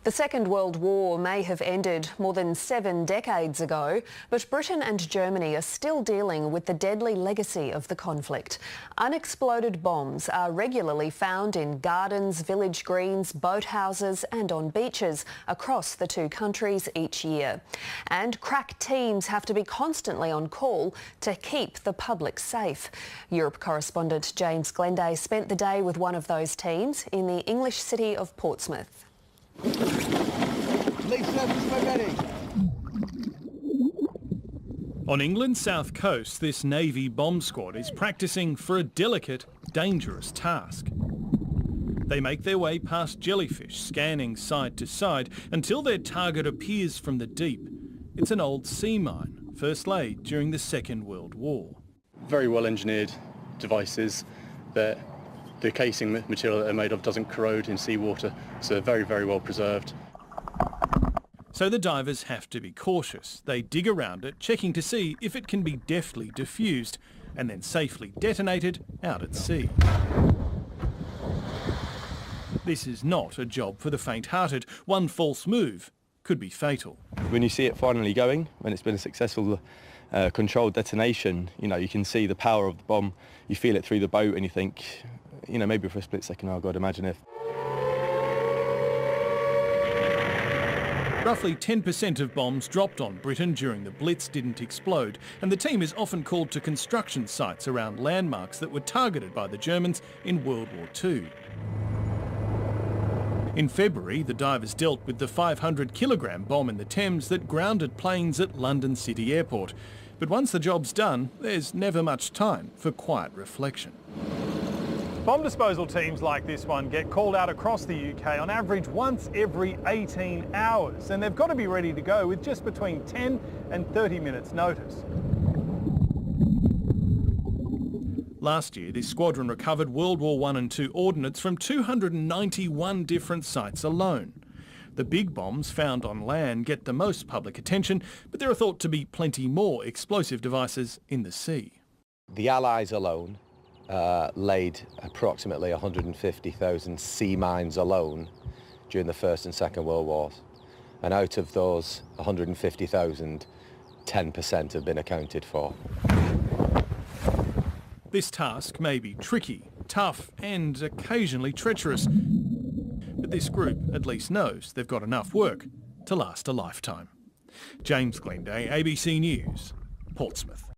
The Second World War may have ended more than 7 decades ago, but Britain and Germany are still dealing with the deadly legacy of the conflict. Unexploded bombs are regularly found in gardens, village greens, boathouses and on beaches across the two countries each year. And crack teams have to be constantly on call to keep the public safe. Europe correspondent James Glenday spent the day with one of those teams in the English city of Portsmouth. On England's south coast, this Navy bomb squad is practising for a delicate, dangerous task. They make their way past jellyfish, scanning side to side until their target appears from the deep. It's an old sea mine, first laid during the Second World War. Very well engineered devices that the casing material that they're made of doesn't corrode in seawater, so very, very well preserved. So the divers have to be cautious. They dig around it, checking to see if it can be deftly defused and then safely detonated out at sea. This is not a job for the faint-hearted. One false move could be fatal. When you see it finally going, when it's been a successful controlled detonation, you can see the power of the bomb. You feel it through the boat and you think, maybe for a split second, oh God, imagine if. Roughly 10% of bombs dropped on Britain during the Blitz didn't explode, and the team is often called to construction sites around landmarks that were targeted by the Germans in World War II. In February, the divers dealt with the 500-kilogram bomb in the Thames that grounded planes at London City Airport. But once the job's done, there's never much time for quiet reflection. Bomb disposal teams like this one get called out across the UK on average once every 18 hours, and they've got to be ready to go with just between 10 and 30 minutes notice. Last year, this squadron recovered World War I and II ordnance from 291 different sites alone. The big bombs found on land get the most public attention, but there are thought to be plenty more explosive devices in the sea. The Allies alone laid approximately 150,000 sea mines alone during the First and Second World Wars. And out of those 150,000, 10% have been accounted for. This task may be tricky, tough and occasionally treacherous, but this group at least knows they've got enough work to last a lifetime. James Glenday, ABC News, Portsmouth.